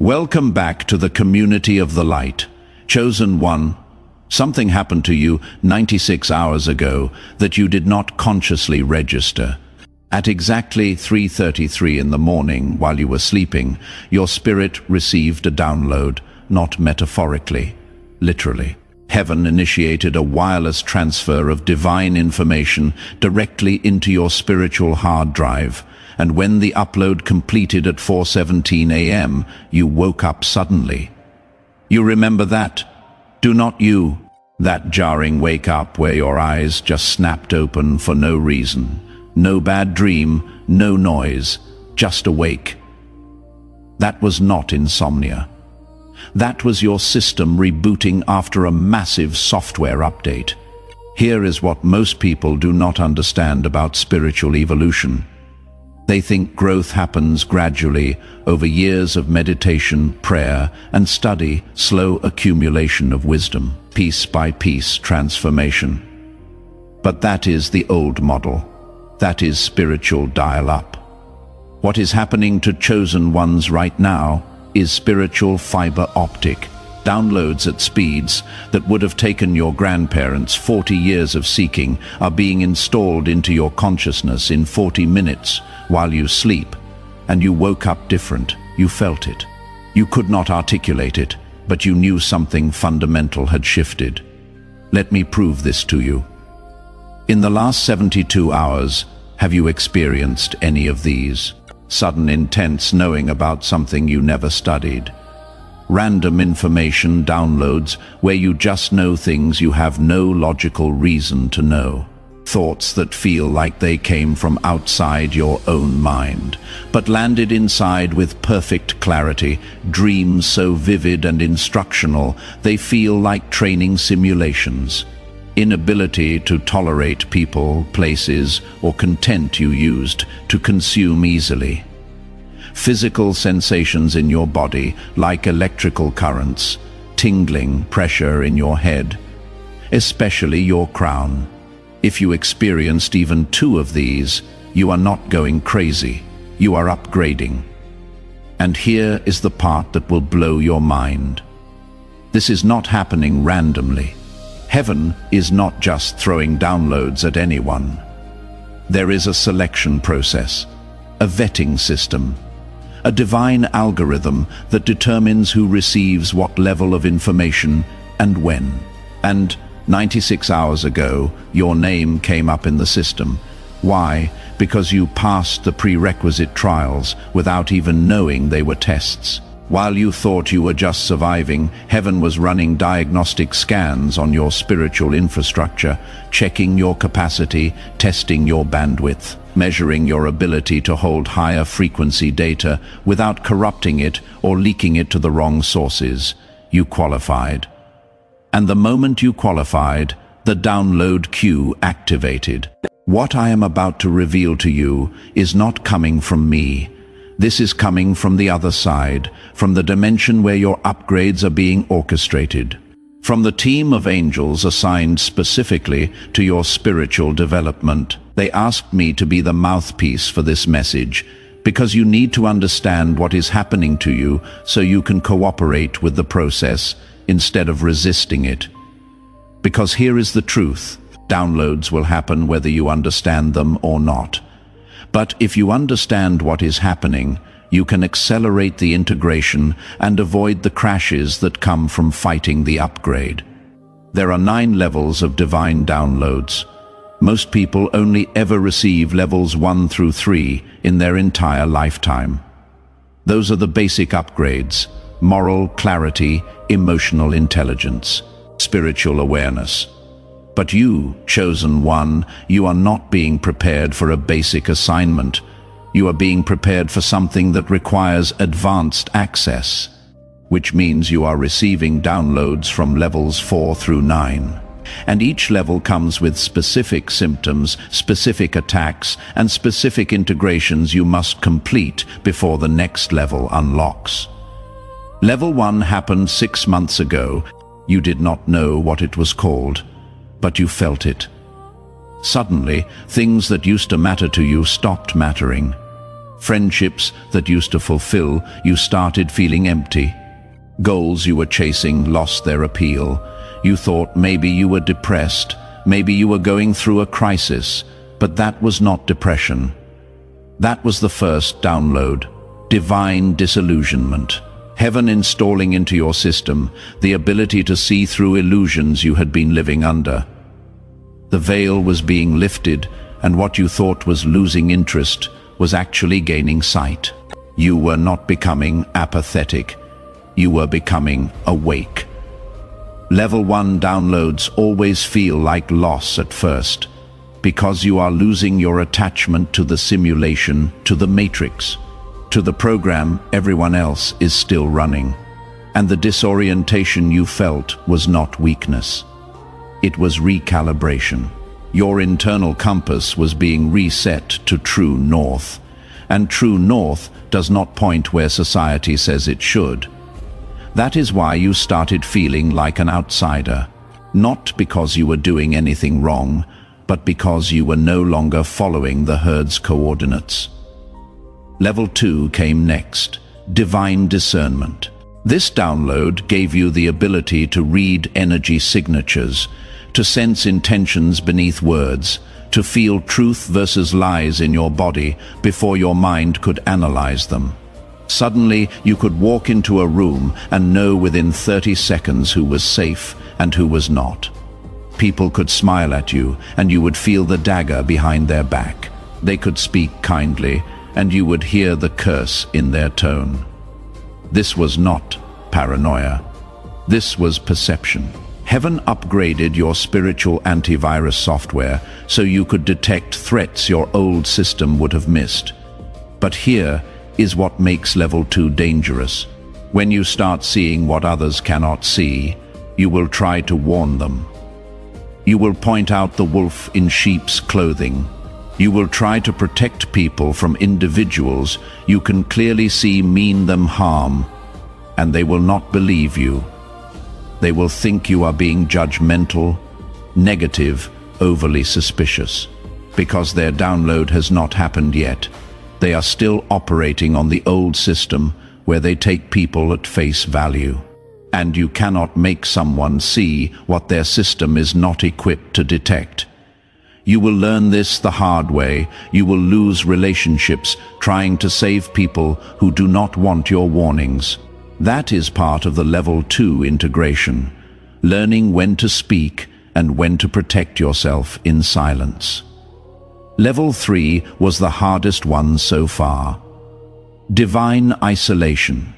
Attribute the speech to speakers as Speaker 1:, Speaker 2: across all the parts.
Speaker 1: Welcome back to the community of the light. Chosen one, something happened to you 96 hours ago that you did not consciously register. At exactly 3:33 in the morning, while you were sleeping, your spirit received a download, not metaphorically, literally. Heaven initiated a wireless transfer of divine information directly into your spiritual hard drive, and when the upload completed at 4:17 a.m., you woke up suddenly. You remember that? Do not you? That jarring wake up where your eyes just snapped open for no reason. No bad dream, no noise, just awake. That was not insomnia. That was your system rebooting after a massive software update. Here is what most people do not understand about spiritual evolution. They think growth happens gradually over years of meditation, prayer, and study, slow accumulation of wisdom, piece by piece transformation. But that is the old model. That is spiritual dial-up. What is happening to chosen ones right now is spiritual fiber optic. Downloads at speeds that would have taken your grandparents 40 years of seeking are being installed into your consciousness in 40 minutes while you sleep. And you woke up different. You felt it. You could not articulate it, but you knew something fundamental had shifted. Let me prove this to you. In the last 72 hours, have you experienced any of these? Sudden intense knowing about something you never studied. Random information downloads where you just know things you have no logical reason to know. Thoughts that feel like they came from outside your own mind, but landed inside with perfect clarity. Dreams so vivid and instructional, they feel like training simulations. Inability to tolerate people, places, or content you used to consume easily. Physical sensations in your body, like electrical currents, tingling, pressure in your head, especially your crown. If you experienced even 2 of these, you are not going crazy. You are upgrading. And here is the part that will blow your mind. This is not happening randomly. Heaven is not just throwing downloads at anyone. There is a selection process, a vetting system, a divine algorithm that determines who receives what level of information and when. And 96 hours ago, your name came up in the system. Why? Because you passed the prerequisite trials without even knowing they were tests. While you thought you were just surviving, Heaven was running diagnostic scans on your spiritual infrastructure, checking your capacity, testing your bandwidth, measuring your ability to hold higher frequency data without corrupting it or leaking it to the wrong sources. You qualified. And the moment you qualified, the download queue activated. What I am about to reveal to you is not coming from me. This is coming from the other side, from the dimension where your upgrades are being orchestrated. From the team of angels assigned specifically to your spiritual development. They asked me to be the mouthpiece for this message, because you need to understand what is happening to you so you can cooperate with the process instead of resisting it. Because here is the truth. Downloads will happen whether you understand them or not. But if you understand what is happening, you can accelerate the integration and avoid the crashes that come from fighting the upgrade. There are 9 levels of divine downloads. Most people only ever receive levels 1 through 3 in their entire lifetime. Those are the basic upgrades: moral clarity, emotional intelligence, spiritual awareness. But you, chosen one, you are not being prepared for a basic assignment. You are being prepared for something that requires advanced access, which means you are receiving downloads from levels 4 through 9. And each level comes with specific symptoms, specific attacks, and specific integrations you must complete before the next level unlocks. Level 1 happened 6 months ago. You did not know what it was called, but you felt it. Suddenly, things that used to matter to you stopped mattering. Friendships that used to fulfill you started feeling empty. Goals you were chasing lost their appeal. You thought maybe you were depressed, maybe you were going through a crisis, but that was not depression. That was the first download, divine disillusionment. Heaven installing into your system the ability to see through illusions you had been living under. The veil was being lifted, and what you thought was losing interest was actually gaining sight. You were not becoming apathetic. You were becoming awake. Level 1 downloads always feel like loss at first, because you are losing your attachment to the simulation, to the matrix, to the program everyone else is still running. And the disorientation you felt was not weakness. It was recalibration. Your internal compass was being reset to true north. And true north does not point where society says it should. That is why you started feeling like an outsider, not because you were doing anything wrong, but because you were no longer following the herd's coordinates. Level 2 came next, divine discernment. This download gave you the ability to read energy signatures, to sense intentions beneath words, to feel truth versus lies in your body before your mind could analyze them. Suddenly, you could walk into a room and know within 30 seconds who was safe and who was not. People could smile at you, and you would feel the dagger behind their back. They could speak kindly, and you would hear the curse in their tone. This was not paranoia. This was perception. Heaven upgraded your spiritual antivirus software so you could detect threats your old system would have missed. But here is what makes level 2 dangerous. When you start seeing what others cannot see, you will try to warn them. You will point out the wolf in sheep's clothing. You will try to protect people from individuals you can clearly see mean them harm, and they will not believe you. They will think you are being judgmental, negative, overly suspicious. Because their download has not happened yet, they are still operating on the old system where they take people at face value. And you cannot make someone see what their system is not equipped to detect. You will learn this the hard way. You will lose relationships trying to save people who do not want your warnings. That is part of the level 2 integration, learning when to speak and when to protect yourself in silence. Level 3 was the hardest one so far. Divine isolation.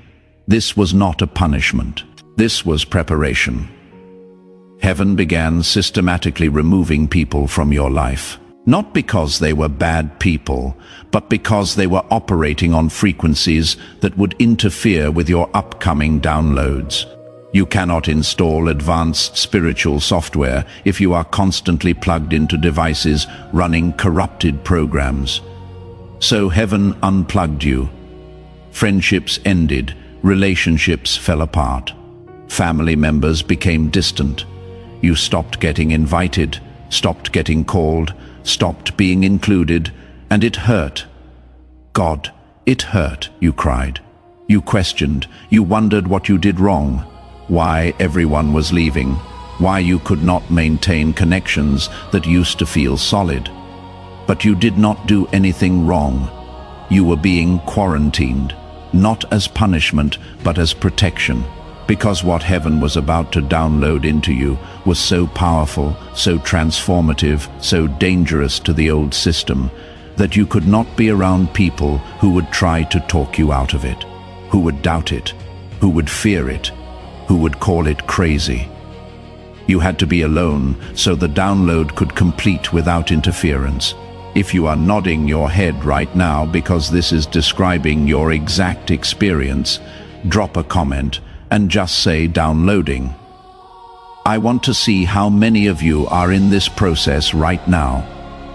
Speaker 1: This was not a punishment. This was preparation. Heaven began systematically removing people from your life. Not because they were bad people, but because they were operating on frequencies that would interfere with your upcoming downloads. You cannot install advanced spiritual software if you are constantly plugged into devices running corrupted programs. So heaven unplugged you. Friendships ended, relationships fell apart. Family members became distant. You stopped getting invited, stopped getting called, stopped being included, and it hurt. God, it hurt, you cried. You questioned, you wondered what you did wrong, why everyone was leaving, why you could not maintain connections that used to feel solid. But you did not do anything wrong. You were being quarantined, not as punishment, but as protection. Because what heaven was about to download into you was so powerful, so transformative, so dangerous to the old system, that you could not be around people who would try to talk you out of it, who would doubt it, who would fear it, who would call it crazy. You had to be alone so the download could complete without interference. If you are nodding your head right now because this is describing your exact experience, drop a comment and just say downloading. I want to see how many of you are in this process right now.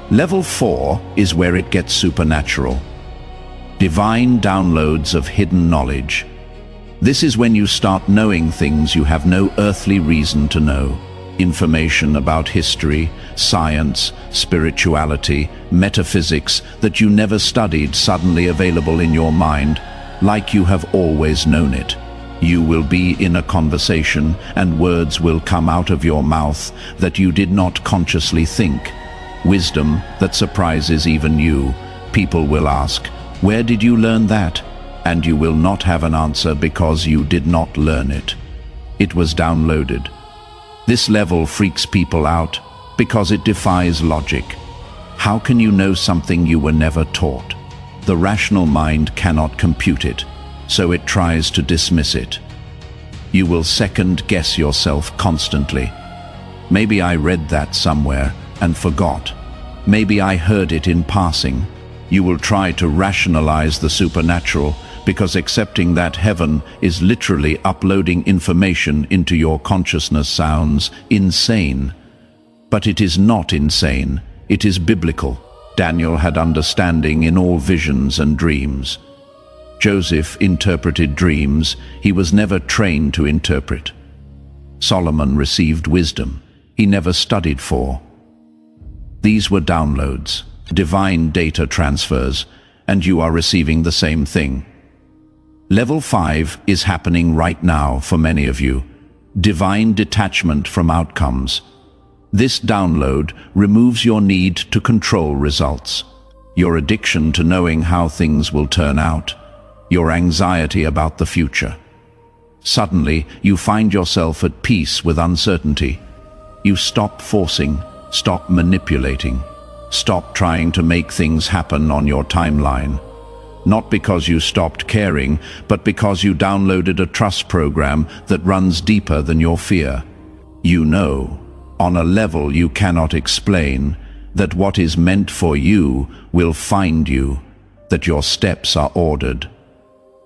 Speaker 1: Level 4 is where it gets supernatural. Divine downloads of hidden knowledge. This is when you start knowing things you have no earthly reason to know. Information about history, science, spirituality, metaphysics that you never studied suddenly available in your mind, like you have always known it. You will be in a conversation and words will come out of your mouth that you did not consciously think. Wisdom that surprises even you. People will ask, "Where did you learn that?" And you will not have an answer because you did not learn it. It was downloaded. This level freaks people out because it defies logic. How can you know something you were never taught? The rational mind cannot compute it, so it tries to dismiss it. You will second-guess yourself constantly. Maybe I read that somewhere and forgot. Maybe I heard it in passing. You will try to rationalize the supernatural because accepting that heaven is literally uploading information into your consciousness sounds insane. But it is not insane, it is biblical. Daniel had understanding in all visions and dreams. Joseph interpreted dreams he was never trained to interpret. Solomon received wisdom he never studied for. These were downloads, divine data transfers, and you are receiving the same thing. Level 5 is happening right now for many of you. Divine detachment from outcomes. This download removes your need to control results, your addiction to knowing how things will turn out, your anxiety about the future. Suddenly, you find yourself at peace with uncertainty. You stop forcing, stop manipulating, stop trying to make things happen on your timeline. Not because you stopped caring, but because you downloaded a trust program that runs deeper than your fear. You know, on a level you cannot explain, that what is meant for you will find you, that your steps are ordered,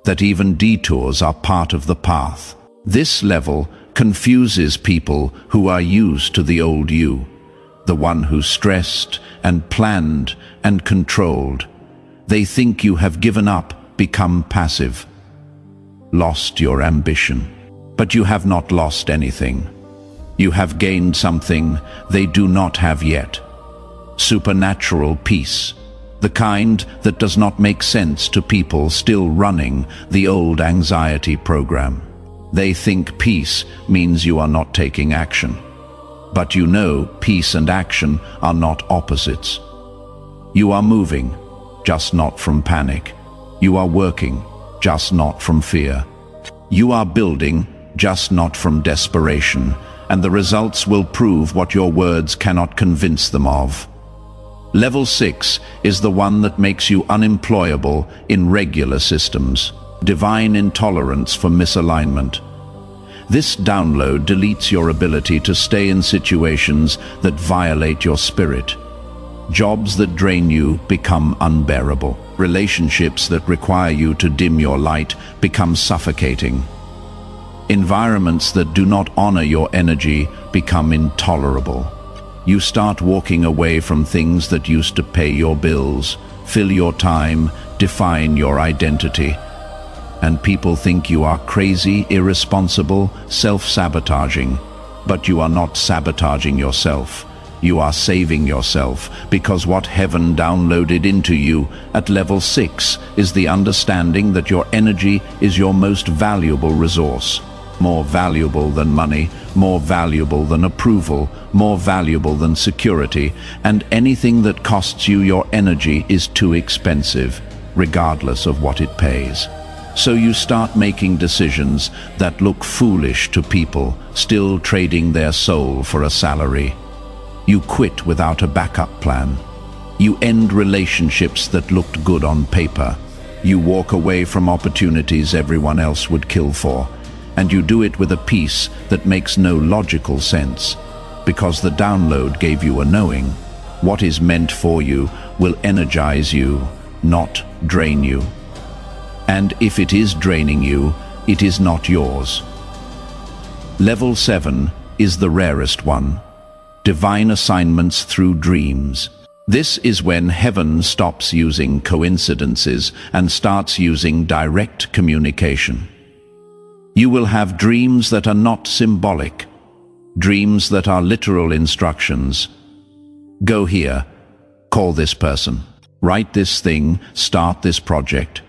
Speaker 1: that even detours are part of the path. This level confuses people who are used to the old you, the one who stressed and planned and controlled. They think you have given up, become passive, lost your ambition. But you have not lost anything. You have gained something they do not have yet. Supernatural peace. The kind that does not make sense to people still running the old anxiety program. They think peace means you are not taking action. But you know peace and action are not opposites. You are moving, just not from panic. You are working, just not from fear. You are building, just not from desperation, and the results will prove what your words cannot convince them of. Level 6 is the one that makes you unemployable in regular systems. Divine intolerance for misalignment. This download deletes your ability to stay in situations that violate your spirit. Jobs that drain you become unbearable. Relationships that require you to dim your light become suffocating. Environments that do not honor your energy become intolerable. You start walking away from things that used to pay your bills, fill your time, define your identity. And people think you are crazy, irresponsible, self-sabotaging. But you are not sabotaging yourself. You are saving yourself, because what heaven downloaded into you at level 6 is the understanding that your energy is your most valuable resource. More valuable than money, more valuable than approval, more valuable than security, and anything that costs you your energy is too expensive, regardless of what it pays. So you start making decisions that look foolish to people still trading their soul for a salary. You quit without a backup plan. You end relationships that looked good on paper. You walk away from opportunities everyone else would kill for. And you do it with a peace that makes no logical sense, because the download gave you a knowing. What is meant for you will energize you, not drain you. And if it is draining you, it is not yours. Level 7 is the rarest one. Divine assignments through dreams. This is when heaven stops using coincidences and starts using direct communication. You will have dreams that are not symbolic. Dreams that are literal instructions. Go here, call this person, write this thing, start this project,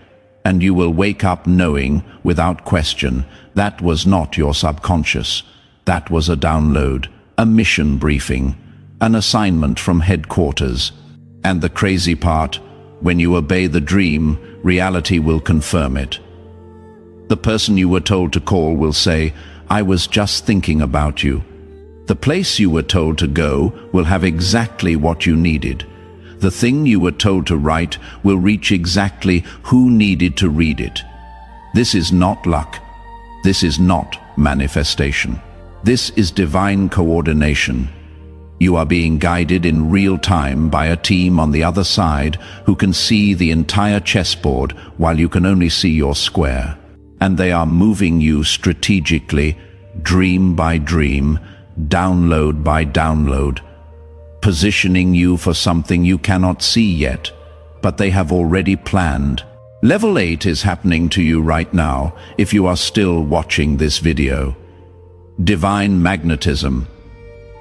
Speaker 1: and you will wake up knowing, without question, that was not your subconscious. That was a download, a mission briefing, an assignment from headquarters. And the crazy part, when you obey the dream, reality will confirm it. The person you were told to call will say, "I was just thinking about you." The place you were told to go will have exactly what you needed. The thing you were told to write will reach exactly who needed to read it. This is not luck. This is not manifestation. This is divine coordination. You are being guided in real time by a team on the other side who can see the entire chessboard while you can only see your square. And they are moving you strategically, dream by dream, download by download, positioning you for something you cannot see yet, but they have already planned. Level 8 is happening to you right now if you are still watching this video. Divine magnetism.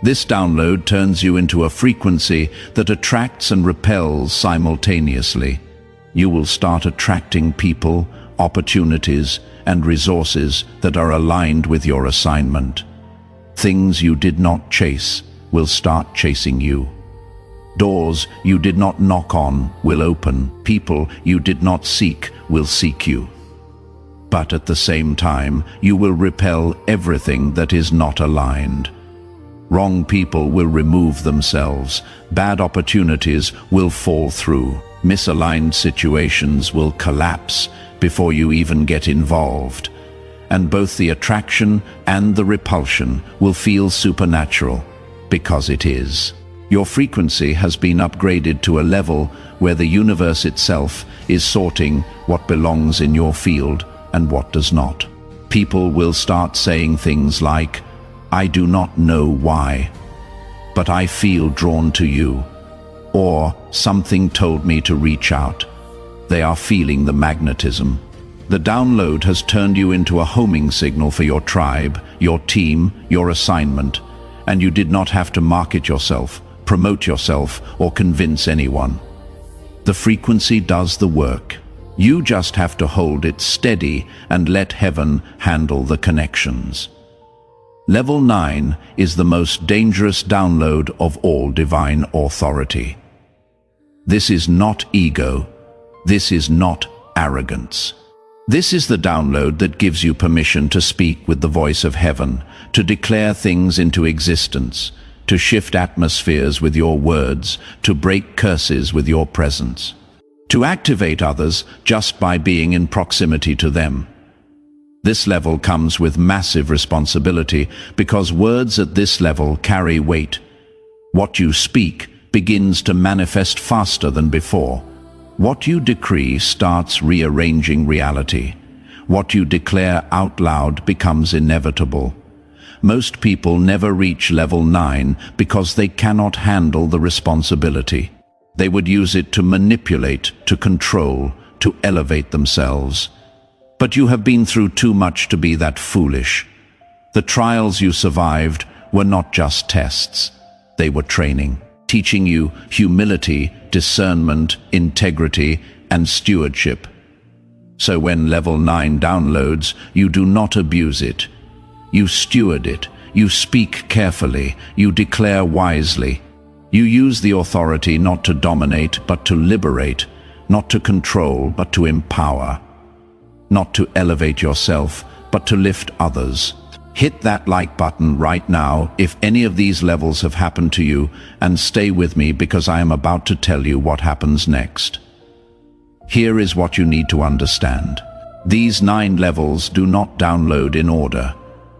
Speaker 1: This download turns you into a frequency that attracts and repels simultaneously. You will start attracting people, opportunities, and resources that are aligned with your assignment. Things you did not chase will start chasing you. Doors you did not knock on will open. People you did not seek will seek you. But at the same time, you will repel everything that is not aligned. Wrong people will remove themselves. Bad opportunities will fall through. Misaligned situations will collapse before you even get involved. And both the attraction and the repulsion will feel supernatural, because it is. Your frequency has been upgraded to a level where the universe itself is sorting what belongs in your field and what does not. People will start saying things like, "I do not know why, but I feel drawn to you," or "something told me to reach out." They are feeling the magnetism. The download has turned you into a homing signal for your tribe, your team, your assignment, and you did not have to market yourself, promote yourself, or convince anyone. The frequency does the work. You just have to hold it steady and let heaven handle the connections. Level 9 is the most dangerous download of all divine authority. This is not ego. This is not arrogance. This is the download that gives you permission to speak with the voice of heaven, to declare things into existence, to shift atmospheres with your words, to break curses with your presence, to activate others just by being in proximity to them. This level comes with massive responsibility because words at this level carry weight. What you speak begins to manifest faster than before. What you decree starts rearranging reality. What you declare out loud becomes inevitable. Most people never reach level 9 because they cannot handle the responsibility. They would use it to manipulate, to control, to elevate themselves. But you have been through too much to be that foolish. The trials you survived were not just tests. They were training, teaching you humility, discernment, integrity, and stewardship. So when level 9 downloads, you do not abuse it. You steward it. You speak carefully. You declare wisely. You use the authority not to dominate, but to liberate, not to control, but to empower, not to elevate yourself, but to lift others. Hit that like button right now if any of these levels have happened to you, and stay with me because I am about to tell you what happens next. Here is what you need to understand. These 9 levels do not download in order.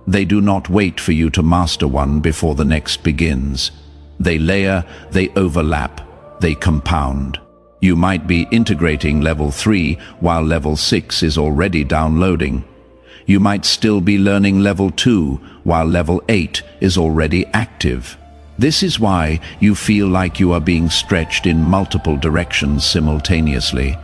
Speaker 1: They do not wait for you to master one before the next begins. They layer, they overlap, they compound. You might be integrating level 3 while level 6 is already downloading. You might still be learning level 2 while level 8 is already active. This is why you feel like you are being stretched in multiple directions simultaneously.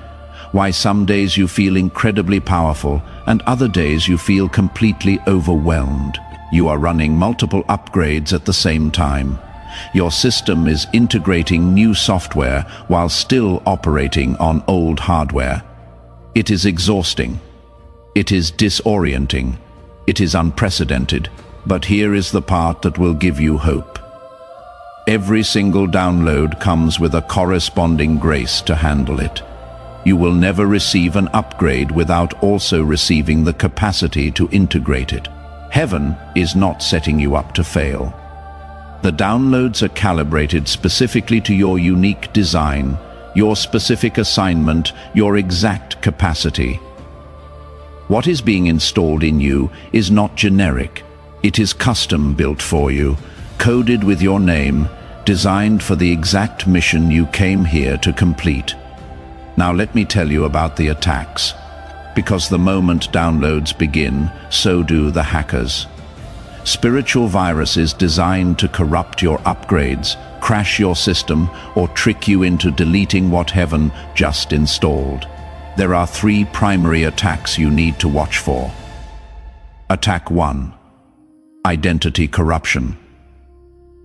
Speaker 1: Why some days you feel incredibly powerful and other days you feel completely overwhelmed. You are running multiple upgrades at the same time. Your system is integrating new software while still operating on old hardware. It is exhausting. It is disorienting. It is unprecedented. But here is the part that will give you hope. Every single download comes with a corresponding grace to handle it. You will never receive an upgrade without also receiving the capacity to integrate it. Heaven is not setting you up to fail. The downloads are calibrated specifically to your unique design, your specific assignment, your exact capacity. What is being installed in you is not generic. It is custom built for you, coded with your name, designed for the exact mission you came here to complete. Now let me tell you about the attacks. Because the moment downloads begin, so do the hackers. Spiritual viruses designed to corrupt your upgrades, crash your system, or trick you into deleting what Heaven just installed. There are 3 primary attacks you need to watch for. Attack 1. Identity corruption.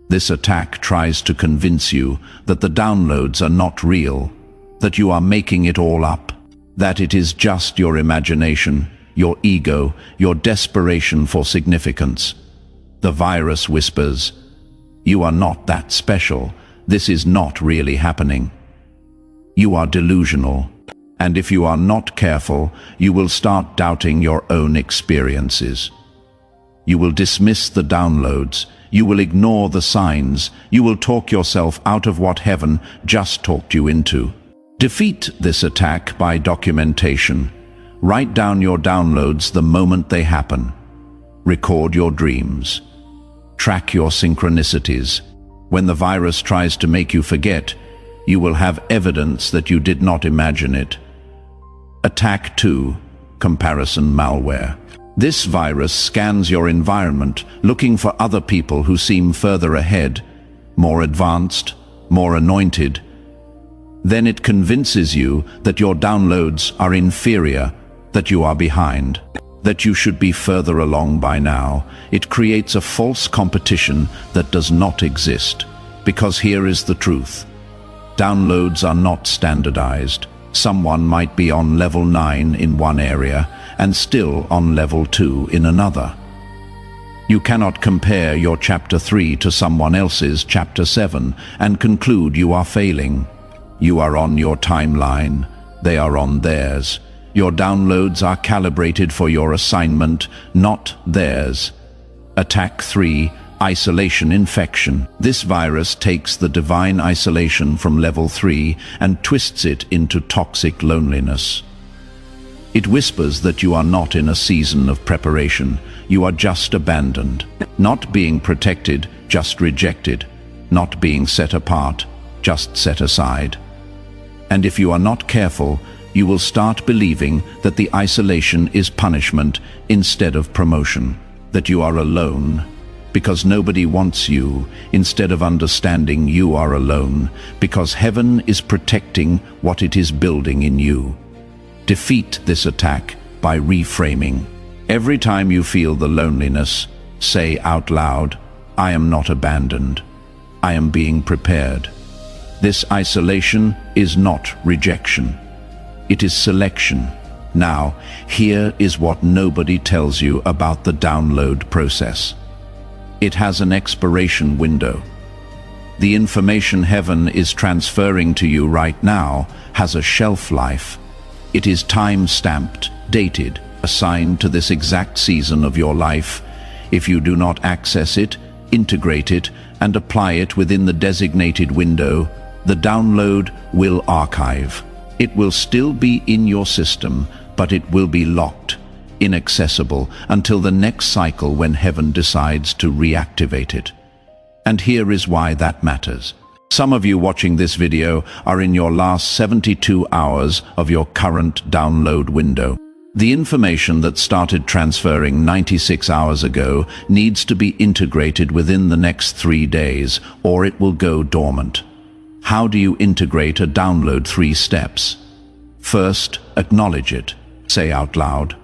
Speaker 1: This attack tries to convince you that the downloads are not real, that you are making it all up, that it is just your imagination, your ego, your desperation for significance. The virus whispers, "You are not that special. This is not really happening." You are delusional, and if you are not careful, you will start doubting your own experiences. You will dismiss the downloads, you will ignore the signs, you will talk yourself out of what Heaven just talked you into. Defeat this attack by documentation. Write down your downloads the moment they happen. Record your dreams. Track your synchronicities. When the virus tries to make you forget, you will have evidence that you did not imagine it. Attack 2. Comparison malware. This virus scans your environment, looking for other people who seem further ahead, more advanced, more anointed. Then it convinces you that your downloads are inferior, that you are behind, that you should be further along by now. It creates a false competition that does not exist. Because here is the truth. Downloads are not standardized. Someone might be on level 9 in one area and still on level 2 in another. You cannot compare your chapter 3 to someone else's chapter 7 and conclude you are failing. You are on your timeline. They are on theirs. Your downloads are calibrated for your assignment, not theirs. Attack 3. Isolation infection. This virus takes the divine isolation from level 3 and twists it into toxic loneliness. It whispers that you are not in a season of preparation. You are just abandoned. Not being protected, just rejected. Not being set apart, just set aside. And if you are not careful, you will start believing that the isolation is punishment instead of promotion, that you are alone because nobody wants you, instead of understanding you are alone because Heaven is protecting what it is building in you. Defeat this attack by reframing. Every time you feel the loneliness, say out loud, "I am not abandoned. I am being prepared." This isolation is not rejection. It is selection. Now, here is what nobody tells you about the download process. It has an expiration window. The information Heaven is transferring to you right now has a shelf life. It is time-stamped, dated, assigned to this exact season of your life. If you do not access it, integrate it, and apply it within the designated window, the download will archive. It will still be in your system, but it will be locked, inaccessible, until the next cycle when Heaven decides to reactivate it. And here is why that matters. Some of you watching this video are in your last 72 hours of your current download window. The information that started transferring 96 hours ago needs to be integrated within the next 3 days, or it will go dormant. How do you integrate a download? 3 steps. First, acknowledge it. Say out loud,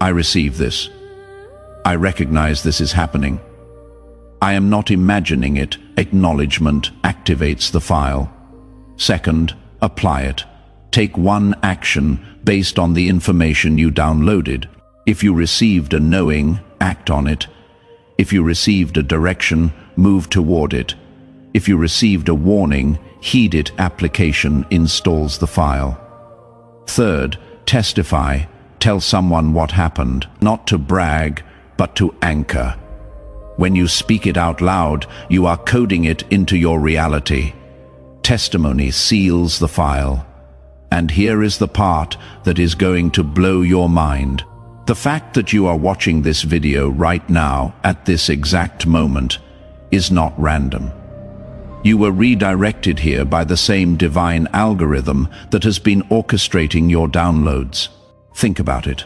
Speaker 1: "I receive this." I recognize this is happening. I am not imagining it. Acknowledgement activates the file. Second, apply it. Take one action based on the information you downloaded. If you received a knowing, act on it. If you received a direction, move toward it. If you received a warning, heed it. Application installs the file. Third, testify. Tell someone what happened, not to brag, but to anchor. When you speak it out loud, you are coding it into your reality. Testimony seals the file. And here is the part that is going to blow your mind. The fact that you are watching this video right now, at this exact moment, is not random. You were redirected here by the same divine algorithm that has been orchestrating your downloads. Think about it.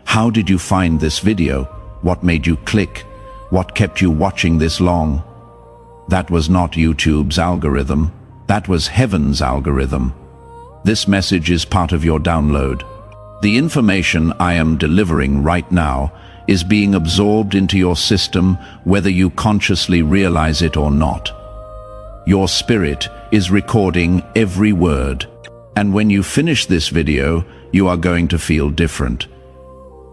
Speaker 1: How did you find this video? What made you click? What kept you watching this long? That was not YouTube's algorithm. That was heaven's algorithm. This message is part of your download. The information I am delivering right now is being absorbed into your system whether you consciously realize it or not. Your spirit is recording every word, and when you finish this video, you are going to feel different.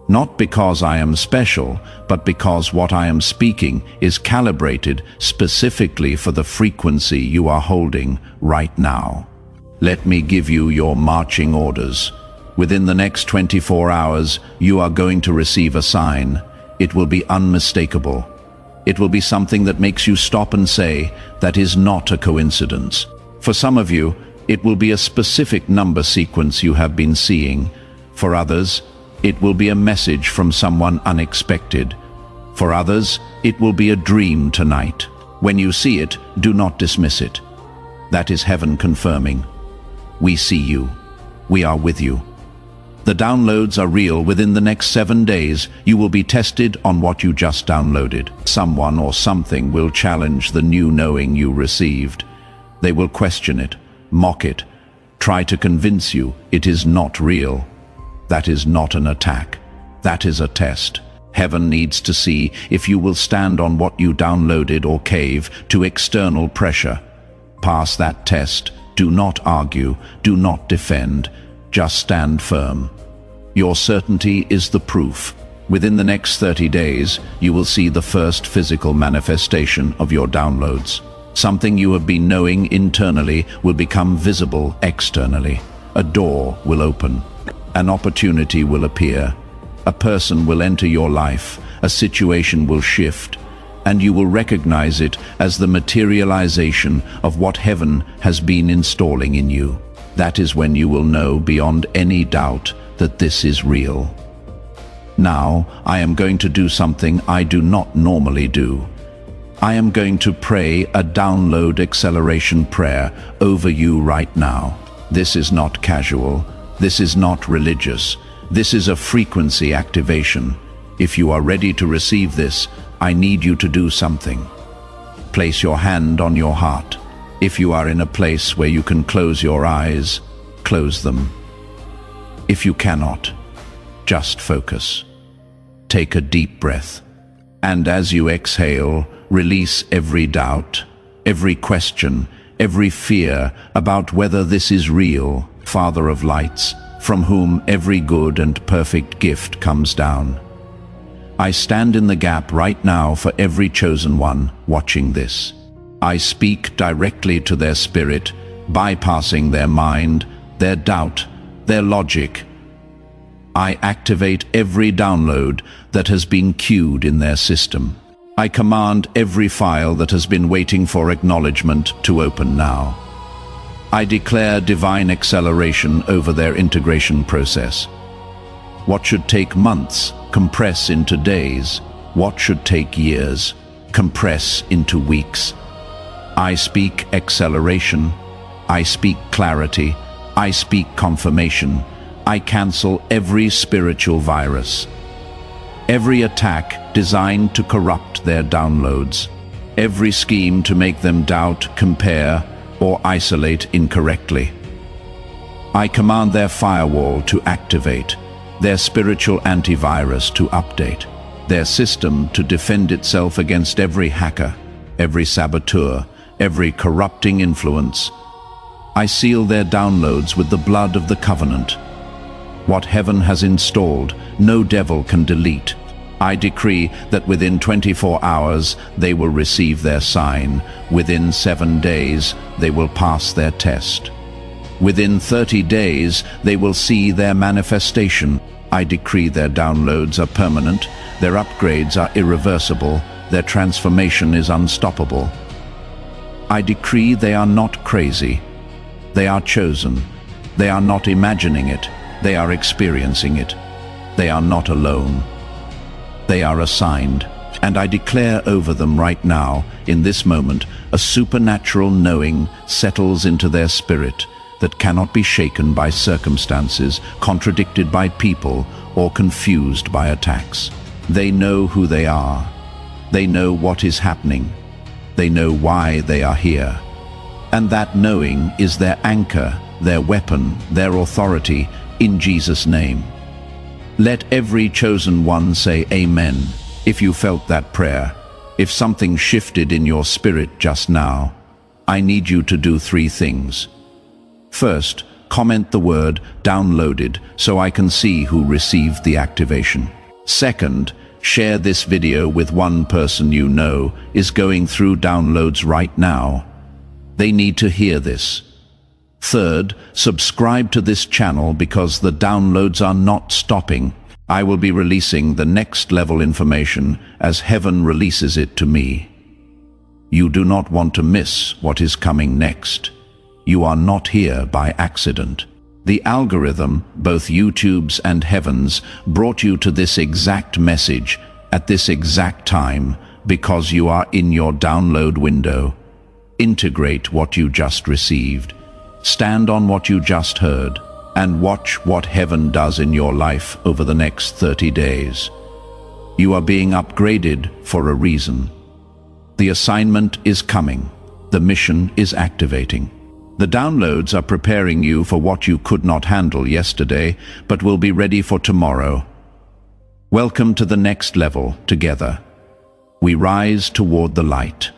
Speaker 1: Not because I am special, but because what I am speaking is calibrated specifically for the frequency you are holding right now. Let me give you your marching orders. Within the next 24 hours, you are going to receive a sign. It will be unmistakable. It will be something that makes you stop and say, that is not a coincidence. For some of you, it will be a specific number sequence you have been seeing. For others, it will be a message from someone unexpected. For others, it will be a dream tonight. When you see it, do not dismiss it. That is heaven confirming. We see you. We are with you. The downloads are real. Within the next 7 days, you will be tested on what you just downloaded. Someone or something will challenge the new knowing you received. They will question it, mock it, try to convince you it is not real. That is not an attack. That is a test. Heaven needs to see if you will stand on what you downloaded or cave to external pressure. Pass that test. Do not argue. Do not defend. Just stand firm. Your certainty is the proof. Within the next 30 days, you will see the first physical manifestation of your downloads. Something you have been knowing internally will become visible externally. A door will open. An opportunity will appear. A person will enter your life. A situation will shift. And you will recognize it as the materialization of what heaven has been installing in you. That is when you will know beyond any doubt that this is real. Now, I am going to do something I do not normally do. I am going to pray a download acceleration prayer over you right now. This is not casual. This is not religious. This is a frequency activation. If you are ready to receive this, I need you to do something. Place your hand on your heart. If you are in a place where you can close your eyes, close them. If you cannot, just focus. Take a deep breath. And as you exhale, release every doubt, every question, every fear about whether this is real. Father of lights, from whom every good and perfect gift comes down. I stand in the gap right now for every chosen one watching this. I speak directly to their spirit, bypassing their mind, their doubt, their logic. I activate every download that has been queued in their system. I command every file that has been waiting for acknowledgement to open now. I declare divine acceleration over their integration process. What should take months, compress into days. What should take years, compress into weeks. I speak acceleration. I speak clarity. I speak confirmation. I cancel every spiritual virus. Every attack designed to corrupt their downloads. Every scheme to make them doubt, compare, or isolate incorrectly. I command their firewall to activate, their spiritual antivirus to update. their system to defend itself against every hacker, every saboteur, every corrupting influence. I seal their downloads with the blood of the covenant. What heaven has installed, no devil can delete. I decree that within 24 hours they will receive their sign. Within 7 days they will pass their test. Within 30 days they will see their manifestation. I decree their downloads are permanent, their upgrades are irreversible, their transformation is unstoppable. I decree they are not crazy. They are chosen. They are not imagining it. They are experiencing it. They are not alone. They are assigned, and I declare over them right now, in this moment, a supernatural knowing settles into their spirit that cannot be shaken by circumstances, contradicted by people, or confused by attacks. They know who they are. They know what is happening. They know why they are here. And that knowing is their anchor, their weapon, their authority, in Jesus' name. Let every chosen one say amen if you felt that prayer. If something shifted in your spirit just now, I need you to do 3 things. First, comment the word downloaded so I can see who received the activation. Second, share this video with one person you know is going through downloads right now. They need to hear this. Third, subscribe to this channel because the downloads are not stopping. I will be releasing the next level information as heaven releases it to me. You do not want to miss what is coming next. You are not here by accident. The algorithm, both YouTube's and Heaven's, brought you to this exact message at this exact time because you are in your download window. Integrate what you just received. Stand on what you just heard and watch what heaven does in your life over the next 30 days. You are being upgraded for a reason. The assignment is coming. The mission is activating. The downloads are preparing you for what you could not handle yesterday, but will be ready for tomorrow. Welcome to the next level together. We rise toward the light.